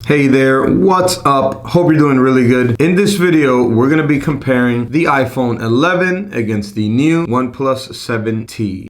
Hey there, what's up? Hope you're doing really good. In this video, we're going to be comparing the iPhone 11 against the new OnePlus 7T.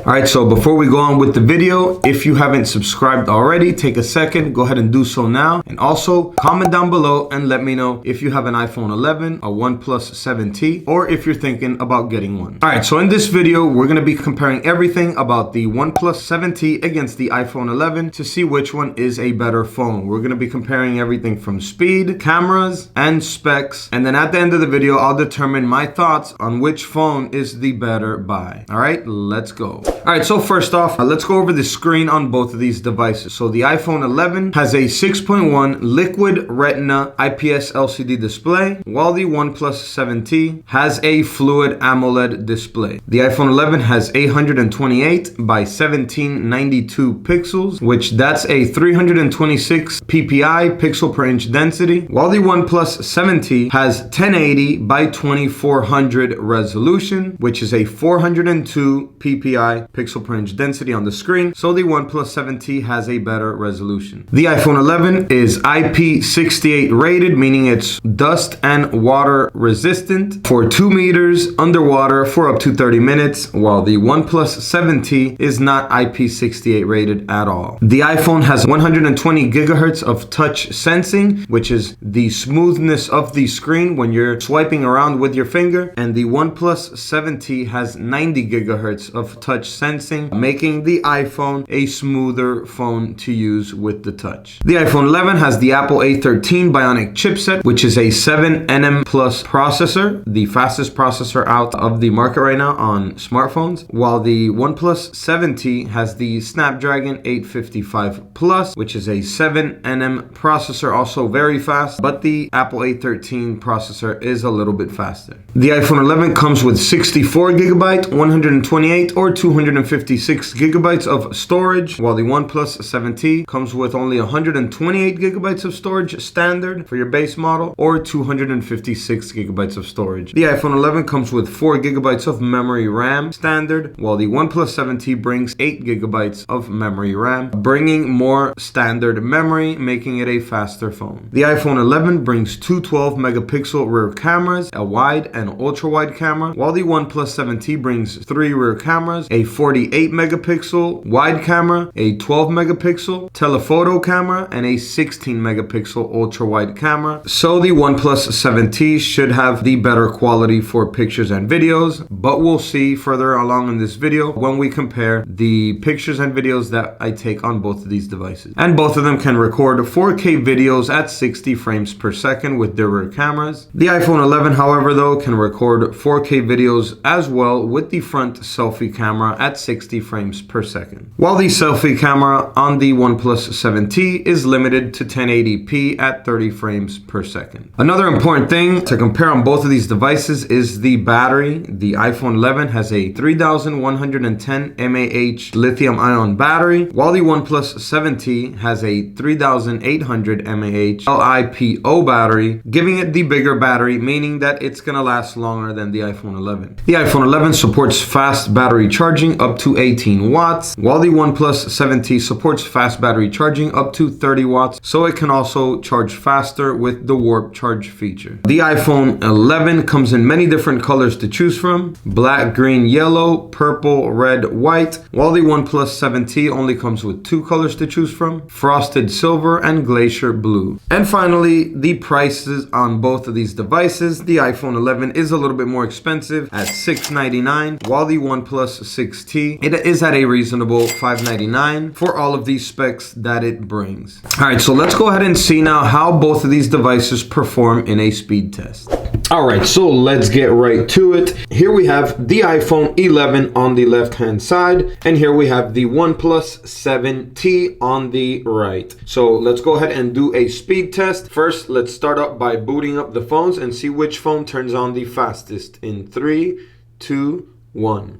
Alright, so before we go on with the video, if you haven't subscribed already, take a second, go ahead and do so now. And also, comment down below and let me know if you have an iPhone 11, a OnePlus 7T, or if you're thinking about getting one. Alright, so in this video, we're going to be comparing everything about the OnePlus 7T against the iPhone 11 to see which one is a better phone. We're going to be comparing everything from speed, cameras, and specs. And then at the end of the video, I'll determine my thoughts on which phone is the better buy. Alright, let's go. Alright, so first off, let's go over the screen on both of these devices. So the iPhone 11 has a 6.1 Liquid Retina IPS LCD display, while the OnePlus 7T has a Fluid AMOLED display. The iPhone 11 has 828 by 1792 pixels, which that's a 326 ppi pixel per inch density, while the OnePlus 7T has 1080 by 2400 resolution, which is a 402 ppi pixel per inch density on the screen, so the OnePlus 7T has a better resolution. The iPhone 11 is IP68 rated, meaning it's dust and water resistant for 2 meters underwater for up to 30 minutes, while the OnePlus 7T is not IP68 rated at all. The iPhone has 120 gigahertz of touch sensing, which is the smoothness of the screen when you're swiping around with your finger, and the OnePlus 7T has 90 gigahertz of touch sensing, making the iPhone a smoother phone to use with the touch. The iPhone 11 has the Apple A13 Bionic chipset, which is a 7nm plus processor, the fastest processor out of the market right now on smartphones, while the OnePlus 7T has the Snapdragon 855 Plus, which is a 7nm processor, also very fast, but the Apple A13 processor is a little bit faster. The iPhone 11 comes with 64 gigabyte, 128 or 256 gigabytes of storage, while the OnePlus 7T comes with only 128 gigabytes of storage standard for your base model, or 256 gigabytes of storage. The iPhone 11 comes with 4 gigabytes of memory RAM standard, while the OnePlus 7T brings 8 gigabytes of memory RAM, bringing more standard memory, making it a faster phone. The iPhone 11 brings two 12 megapixel rear cameras, a wide and ultra wide camera, while the OnePlus 7T brings 3 rear cameras, a 48 megapixel wide camera, a 12 megapixel telephoto camera, and a 16 megapixel ultra wide camera. So the OnePlus 7T should have the better quality for pictures and videos, but we'll see further along in this video when we compare the pictures and videos that I take on both of these devices. And both of them can record 4K videos at 60 frames per second with their rear cameras. The iPhone 11, however, though, can record 4K videos as well with the front selfie camera at 60 frames per second, while the selfie camera on the OnePlus 7T is limited to 1080p at 30 frames per second. Another important thing to compare on both of these devices is the battery. The iPhone 11 has a 3110 mAh lithium-ion battery, while the OnePlus 7T has a 3800 mAh LiPo battery, giving it the bigger battery, meaning that it's going to last longer than the iPhone 11. The iPhone 11 supports fast battery charging up to 18 watts, while the OnePlus 7T supports fast battery charging up to 30 watts, so it can also charge faster with the warp charge feature. The iPhone 11 comes in many different colors to choose from: black, green, yellow, purple, red, white, while the OnePlus 7T only comes with 2 colors to choose from: frosted silver and glacier blue. And finally, the prices on both of these devices. The iPhone 11 is a little bit more expensive at $699, while the OnePlus 6T, it is at a reasonable $599 for all of these specs that it brings. Alright, so let's go ahead and see now how both of these devices perform in a speed test. Alright, so let's get right to it. Here we have the iPhone 11 on the left hand side, and here we have the OnePlus 7T on the right. So let's go ahead and do a speed test. First, let's start up by booting up the phones and see which phone turns on the fastest in 3, 2, 1.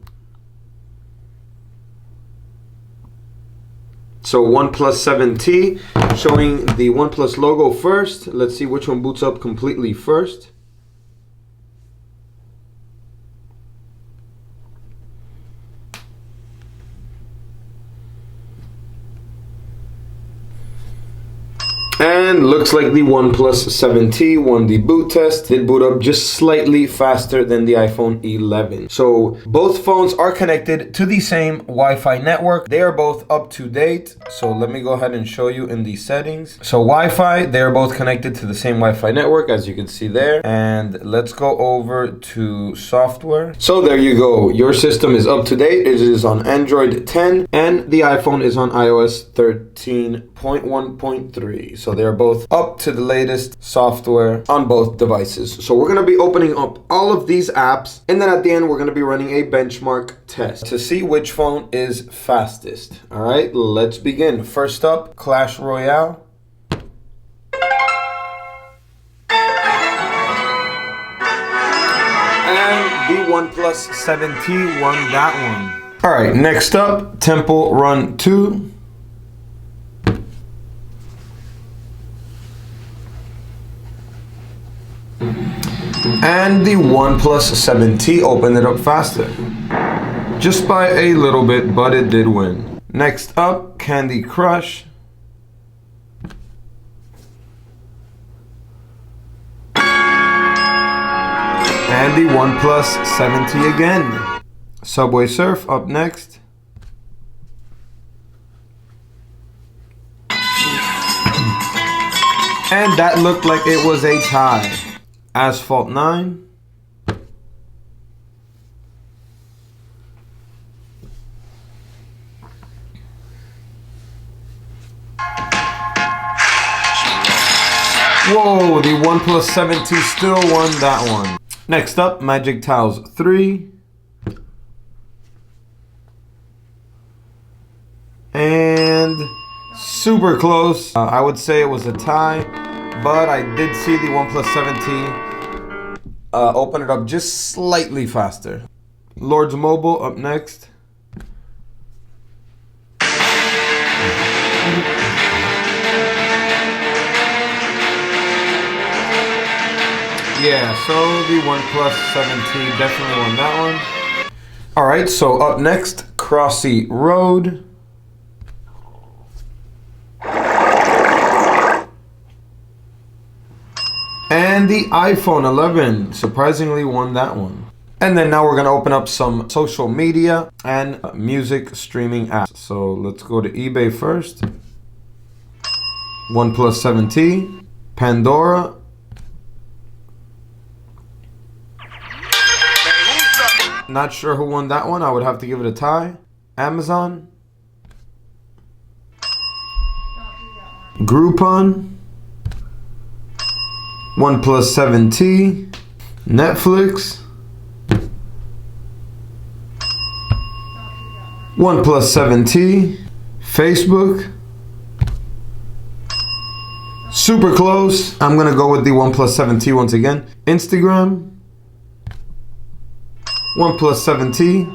So OnePlus 7T, showing the OnePlus logo first. Let's see which one boots up completely first. And looks like the OnePlus 7T won the boot test. Did boot up just slightly faster than the iPhone 11. So both phones are connected to the same Wi-Fi network. They are both up to date. So let me go ahead and show you in the settings. So Wi-Fi, they are both connected to the same Wi-Fi network, as you can see there. And let's go over to software. So there you go. Your system is up to date. It is on Android 10 and the iPhone is on iOS 13.1.3. So they're both up to the latest software on both devices. So we're going to be opening up all of these apps, and then at the end we're going to be running a benchmark test to see which phone is fastest. All right, let's begin. First up, Clash Royale. And the OnePlus 7T won that one. All right, next up, Temple Run 2. And the OnePlus 7T opened it up faster. Just by a little bit, but it did win. Next up, Candy Crush. And the OnePlus 7T again. Subway Surf up next. And that looked like it was a tie. Asphalt 9. Whoa, the OnePlus 7T still won that one. Next up, Magic Tiles 3. And super close. I would say it was a tie, but I did see the OnePlus 7T open it up just slightly faster. Lords Mobile up next. Yeah, so the OnePlus 7T definitely won that one. All right, so up next, Crossy Road. And the iPhone 11 surprisingly won that one. And then now we're going to open up some social media and music streaming apps. So let's go to eBay first. OnePlus 7T, Pandora. Not sure who won that one. I would have to give it a tie. Amazon. Groupon. OnePlus 7T. Netflix. OnePlus 7T. Facebook. Super close. I'm going to go with the OnePlus 7T once again. Instagram. OnePlus 7T.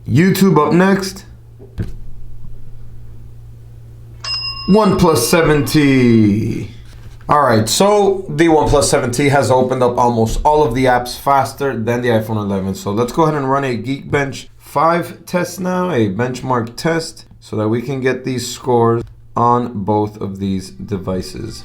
YouTube up next. OnePlus 7T. Alright, so the OnePlus 7T has opened up almost all of the apps faster than the iPhone 11. So let's go ahead and run a Geekbench 5 test now, a benchmark test, so that we can get these scores on both of these devices.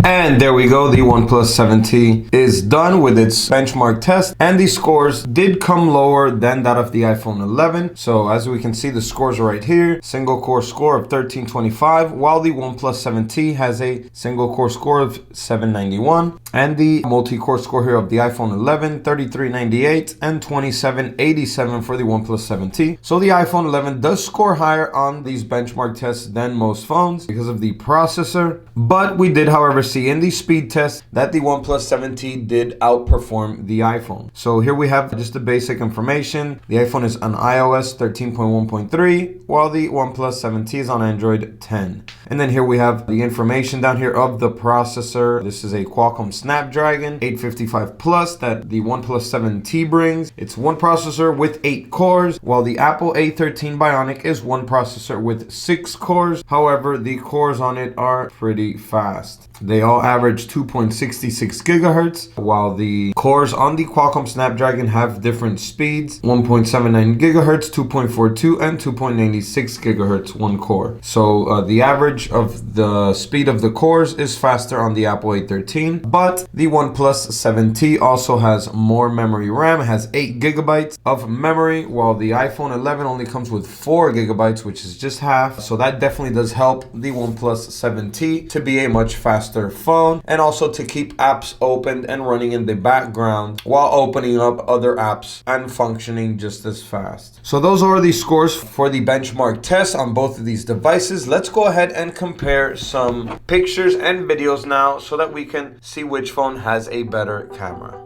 And there we go, the OnePlus 7T is done with its benchmark test, and the scores did come lower than that of the iPhone 11. So as we can see, the scores are right here. Single core score of 1325, while the OnePlus 7T has a single core score of 791, and the multi-core score here of the iPhone 11, 3398 and 2787 for the OnePlus 7T. So the iPhone 11 does score higher on these benchmark tests than most phones because of the processor, but we did, however, see in the speed test that the OnePlus 7T did outperform the iPhone. So here we have just the basic information. The iPhone is on iOS 13.1.3, while the OnePlus 7T is on Android 10. And then here we have the information down here of the processor. This is a Qualcomm Snapdragon 855 Plus that the OnePlus 7T brings. It's one processor with 8 cores, while the Apple A13 Bionic is one processor with 6 cores. However, the cores on it are pretty fast. They all average 2.66 gigahertz, while the cores on the Qualcomm Snapdragon have different speeds: 1.79 gigahertz, 2.42, and 2.96 gigahertz one core. So the average of the speed of the cores is faster on the Apple A13, but the OnePlus 7T also has more memory RAM. It has 8 gigabytes of memory, while the iPhone 11 only comes with 4 gigabytes, which is just half. So that definitely does help the OnePlus 7T to be a much faster phone, and also to keep apps opened and running in the background while opening up other apps and functioning just as fast. So those are the scores for the benchmark tests on both of these devices. Let's go ahead and compare some pictures and videos now so that we can see which phone has a better camera.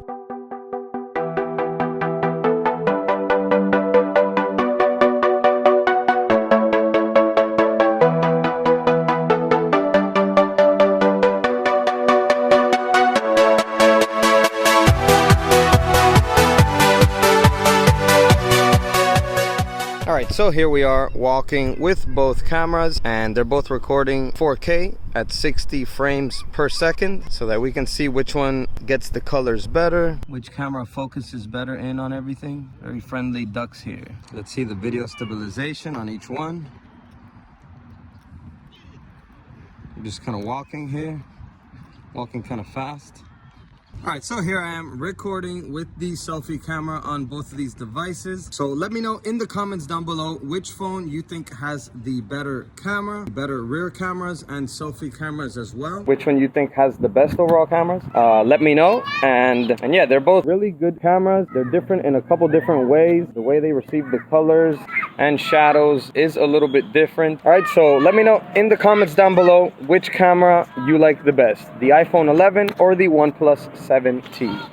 Alright, so here we are walking with both cameras, and they're both recording 4K at 60 frames per second so that we can see which one gets the colors better, which camera focuses better in on everything. Very friendly ducks here. Let's see the video stabilization on each one. I'm just kind of walking here, walking kind of fast. Alright, so here I am recording with the selfie camera on both of these devices. So let me know in the comments down below which phone you think has the better camera, better rear cameras, and selfie cameras as well. Which one you think has the best overall cameras? Let me know. And yeah, they're both really good cameras. They're different in a couple different ways. The way they receive the colors and shadows is a little bit different. Alright, so let me know in the comments down below which camera you like the best, the iPhone 11 or the OnePlus 7T.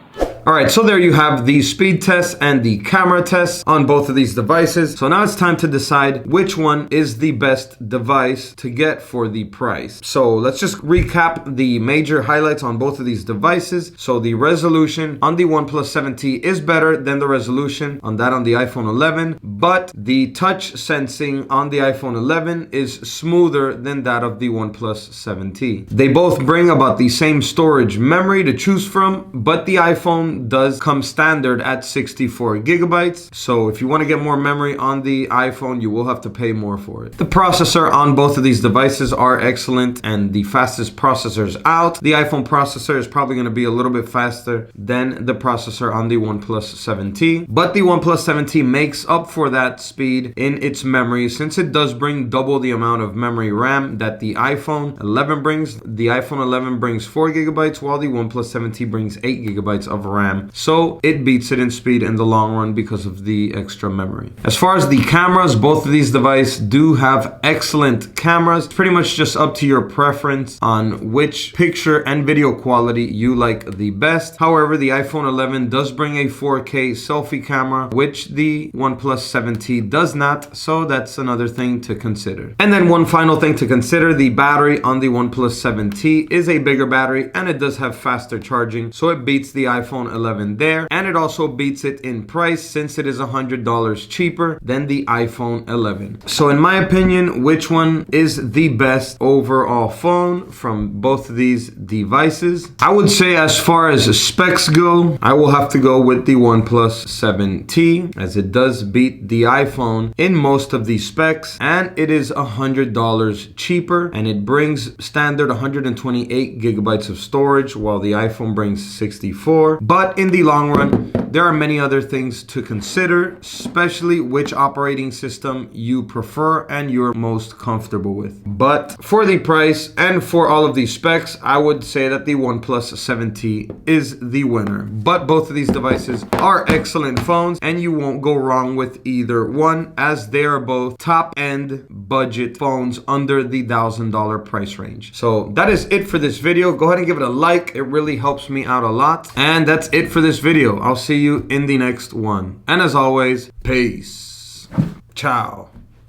Alright, so there you have the speed test and the camera test on both of these devices. So now it's time to decide which one is the best device to get for the price. So let's just recap the major highlights on both of these devices. So the resolution on the OnePlus 7T is better than the resolution on the iPhone 11, but the touch sensing on the iPhone 11 is smoother than that of the OnePlus 7T. They both bring about the same storage memory to choose from, but the iPhone does come standard at 64 gigabytes. So if you want to get more memory on the iPhone, you will have to pay more for it. The processor on both of these devices are excellent and the fastest processors out. The iPhone processor is probably going to be a little bit faster than the processor on the OnePlus 7T, but the OnePlus 7T makes up for that speed in its memory, since it does bring double the amount of memory RAM that the iPhone 11 brings. The iPhone 11 brings 4 gigabytes, while the OnePlus 7T brings 8 gigabytes of RAM. So it beats it in speed in the long run because of the extra memory. As far as the cameras, both of these devices do have excellent cameras. It's pretty much just up to your preference on which picture and video quality you like the best. However, the iPhone 11 does bring a 4K selfie camera, which the OnePlus 7T does not. So that's another thing to consider. And then one final thing to consider, the battery on the OnePlus 7T is a bigger battery and it does have faster charging. So it beats the iPhone 11 there, and it also beats it in price since it is $100 cheaper than the iPhone 11. So in my opinion, which one is the best overall phone from both of these devices? I would say as far as specs go, I will have to go with the OnePlus 7T, as it does beat the iPhone in most of the specs, and it is $100 cheaper, and it brings standard 128 gigabytes of storage while the iPhone brings 64. But But in the long run, there are many other things to consider, especially which operating system you prefer and you're most comfortable with. But for the price and for all of these specs, I would say that the OnePlus 7T is the winner. But both of these devices are excellent phones and you won't go wrong with either one, as they are both top-end budget phones under the $1,000 price range. So that is it for this video. Go ahead and give it a like. It really helps me out a lot. And that's it for this video. I'll see you in the next one. And as always, peace. Ciao.